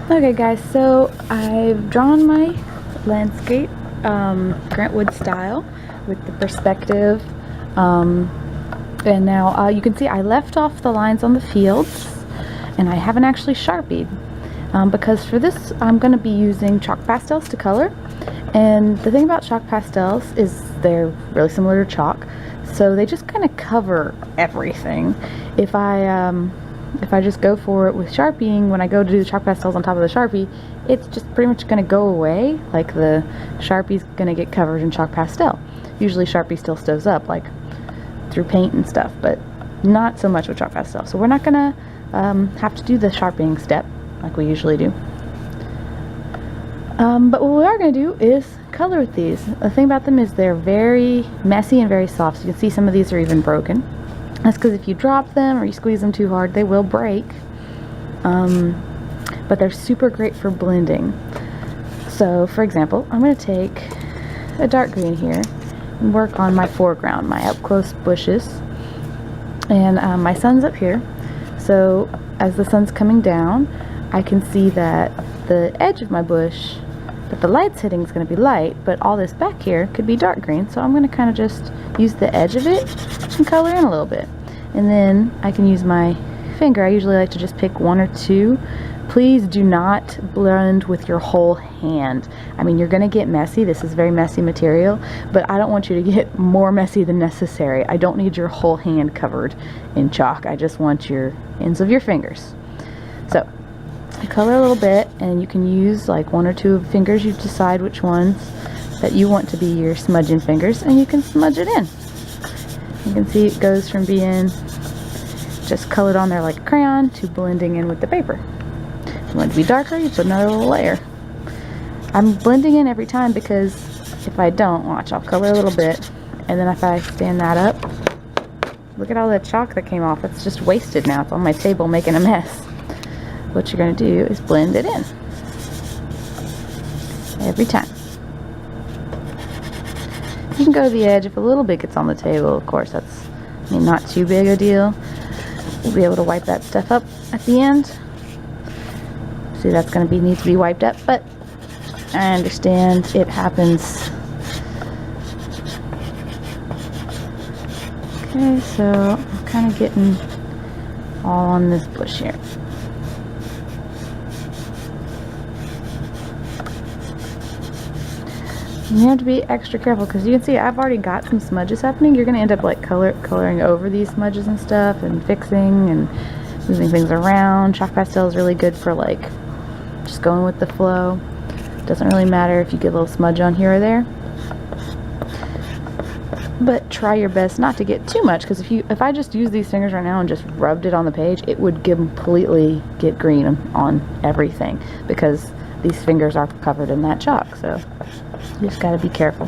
Okay guys, so I've drawn my landscape Grant Wood style with the perspective, and now you can see I left off the lines on the fields and I haven't actually Sharpied because for this I'm going to be using chalk pastels to color. And the thing about chalk pastels is they're really similar to chalk, so they just kind of cover everything. If I just go for it with Sharpieing, when I go to do the chalk pastels on top of the Sharpie, it's just pretty much going to go away, like the Sharpie's going to get covered in chalk pastel. Usually Sharpie still stows up, like through paint and stuff, but not so much with chalk pastel. So we're not going to have to do the Sharpieing step like we usually do. But what we are going to do is color with these. The thing about them is they're very messy and very soft. So you can see some of these are even broken. That's because if you drop them or you squeeze them too hard, they will break. But they're super great for blending. So for example, I'm going to take a dark green here and work on my foreground, my up close bushes. And my sun's up here. So as the sun's coming down, I can see that the edge of my bush that the light's hitting is going to be light, but all this back here could be dark green. So I'm going to kind of just use the edge of it and color in a little bit. And then I can use my finger. I usually like to just pick one or two. Please do not blend with your whole hand. I mean, you're going to get messy. This is very messy material, but I don't want you to get more messy than necessary. I don't need your whole hand covered in chalk. I just want your ends of your fingers. So I color a little bit, and you can use like one or two fingers. You decide which ones that you want to be your smudging fingers, and you can smudge it in. You can see it goes from being just colored on there like a crayon to blending in with the paper. If you want it to be darker, you put another little layer. I'm blending in every time because if I don't, watch, I'll color a little bit, and then if I stand that up, look at all that chalk that came off. It's just wasted now. It's on my table making a mess. What you're going to do is blend it in every time. You can go to the edge if a little bit gets on the table. Of course, that's, I mean, not too big a deal. We'll be able to wipe that stuff up at the end. See, that's going to need to be wiped up, but I understand it happens. Okay, so I'm kind of getting all on this bush here. You have to be extra careful because you can see I've already got some smudges happening. You're going to end up like coloring over these smudges and stuff and fixing and moving things around. Chalk pastel is really good for like just going with the flow. Doesn't really matter if you get a little smudge on here or there. But try your best not to get too much, because if I just used these fingers right now and just rubbed it on the page, it would completely get green on everything because these fingers are covered in that chalk. So you just got to be careful.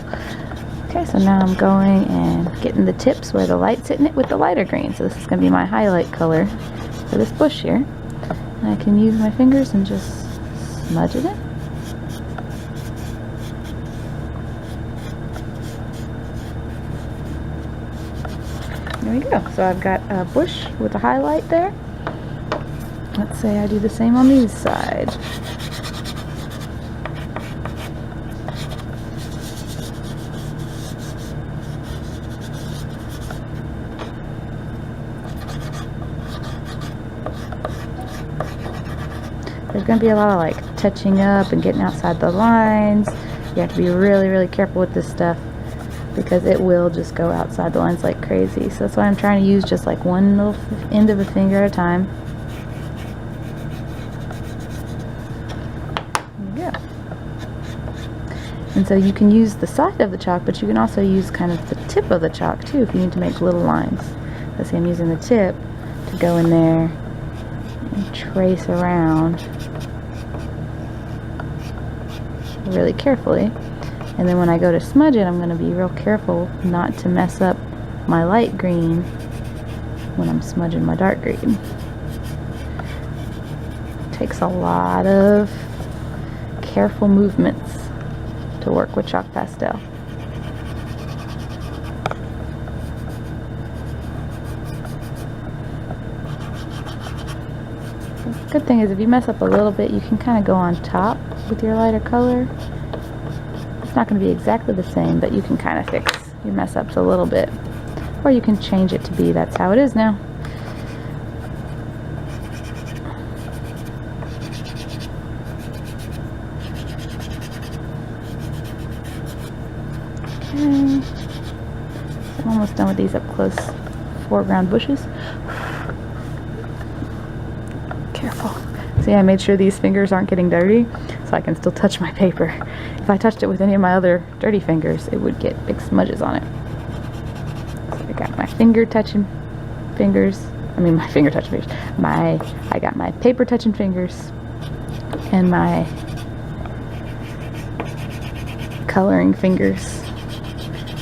Okay, so now I'm going and getting the tips where the light's hitting it with the lighter green. So this is going to be my highlight color for this bush here. And I can use my fingers and just smudge it in. There we go. So I've got a bush with a highlight there. Let's say I do the same on these sides. There's going to be a lot of like touching up and getting outside the lines. You have to be really, really careful with this stuff because it will just go outside the lines like crazy. So that's why I'm trying to use just like one little end of a finger at a time. There we go. And so you can use the side of the chalk, but you can also use kind of the tip of the chalk too if you need to make little lines. Let's see, I'm using the tip to go in there and trace around really carefully. And then when I go to smudge it, I'm going to be real careful not to mess up my light green when I'm smudging my dark green. It takes a lot of careful movements to work with chalk pastel. Good thing is if you mess up a little bit, you can kind of go on top with your lighter color. It's not going to be exactly the same, but you can kind of fix your mess ups a little bit. Or you can change it to be that's how it is now. Okay. I'm almost done with these up close foreground bushes. Careful. See, I made sure these fingers aren't getting dirty so I can still touch my paper. If I touched it with any of my other dirty fingers, it would get big smudges on it. So I got my finger touching fingers. I mean, my finger touching fingers. I got my paper touching fingers and my coloring fingers.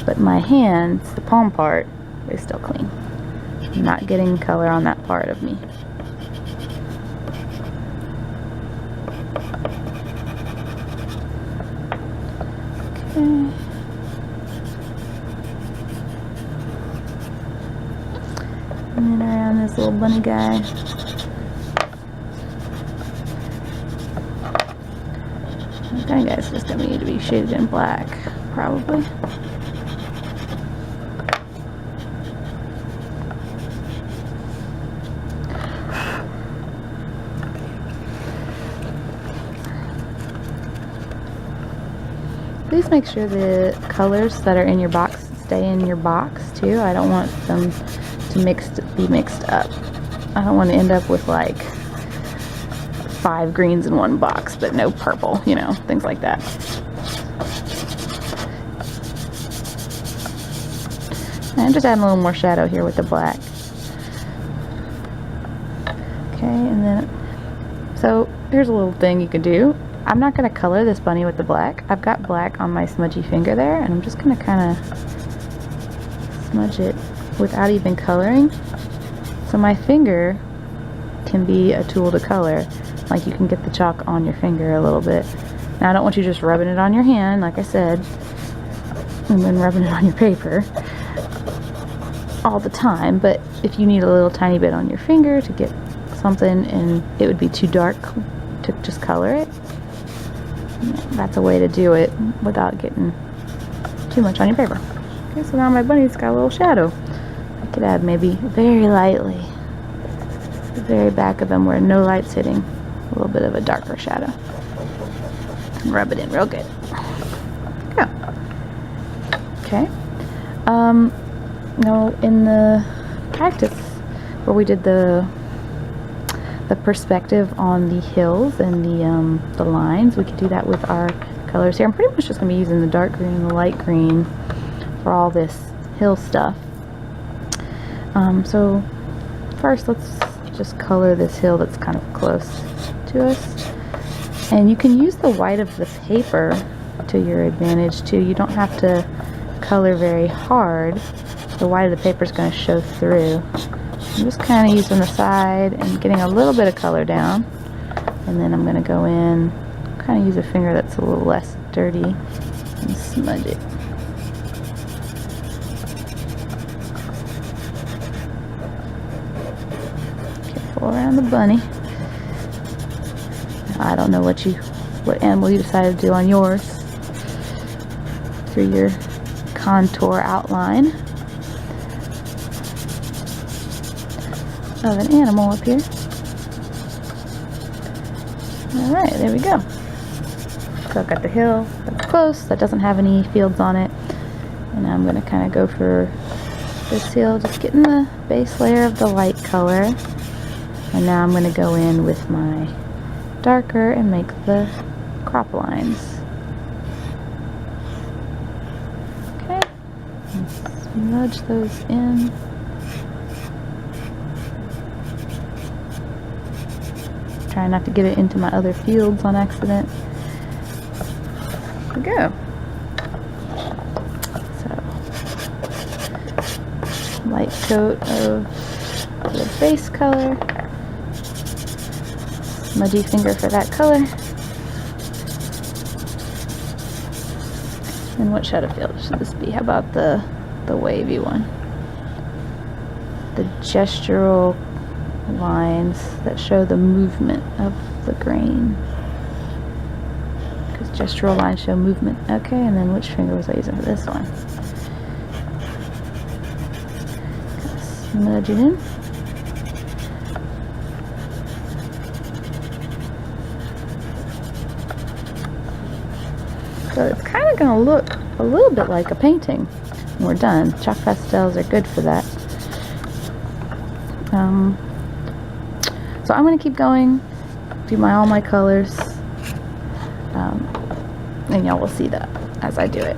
But my hands, the palm part, is still clean. I'm not getting color on that part of me. Okay. And then around this little bunny guy. That guy's just gonna need to be shaded in black, probably. Please make sure the colors that are in your box stay in your box too. I don't want them to be mixed up. I don't want to end up with like 5 greens in one box but no purple, you know, things like that. I'm just adding a little more shadow here with the black. Okay, and then, so here's a little thing you could do. I'm not going to color this bunny with the black. I've got black on my smudgy finger there, and I'm just going to kind of smudge it without even coloring. So my finger can be a tool to color. Like you can get the chalk on your finger a little bit. Now I don't want you just rubbing it on your hand, like I said, and then rubbing it on your paper all the time. But if you need a little tiny bit on your finger to get something and it would be too dark to just color it, that's a way to do it without getting too much on your paper. Okay, so now my bunny's got a little shadow. I could add maybe very lightly the very back of him where no light's hitting, a little bit of a darker shadow. And rub it in real good. Go. Okay. Now in the practice where we did the perspective on the hills and the lines, we could do that with our colors here. I'm pretty much just going to be using the dark green and the light green for all this hill stuff. So first let's just color this hill that's kind of close to us. And you can use the white of the paper to your advantage too. You don't have to color very hard. The white of the paper is going to show through. I'm just kind of using the side and getting a little bit of color down, and then I'm going to go in, kind of use a finger that's a little less dirty and smudge it. Careful around the bunny. I don't know what animal you decided to do on yours through your contour outline of an animal up here. Alright, there we go. So I've got the hill that's close, that doesn't have any fields on it. And now I'm going to kind of go for this hill, just getting the base layer of the light color. And now I'm going to go in with my darker and make the crop lines. Okay, and smudge those in. Try not to get it into my other fields on accident. There we go. So, light coat of the base color. Smudgy finger for that color. And what shadow field should this be? How about the wavy one? The gestural lines that show the movement of the grain. Because gestural lines show movement. Okay, and then which finger was I using for this one? Smudge it in. So it's kind of going to look a little bit like a painting when we're done. Chalk pastels are good for that. So I'm going to keep going, do all my colors, and y'all will see that as I do it.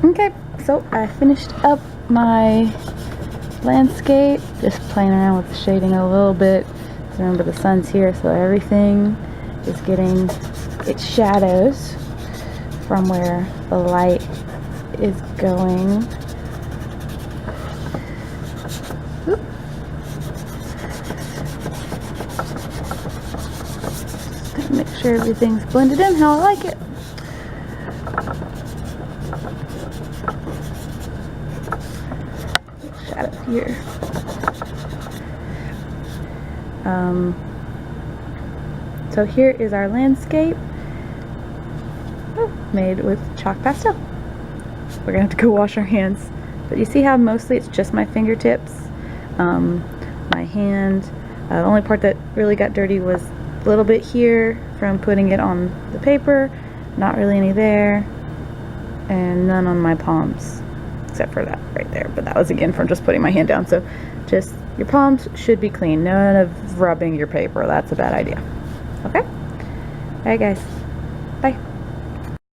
Okay, so I finished up my landscape, just playing around with the shading a little bit. So remember the sun's here, so everything is getting its shadows from where the light is going. Oop. Just gotta make sure everything's blended in how I like it. Shadow here. So here is our landscape made with chalk pastel. We're gonna have to go wash our hands, but you see how mostly it's just my fingertips, my hand. The only part that really got dirty was a little bit here from putting it on the paper, not really any there, and none on my palms except for that right there, but that was again from just putting my hand down. So just your palms should be clean, none of rubbing your paper. That's a bad idea. Okay? Alright guys.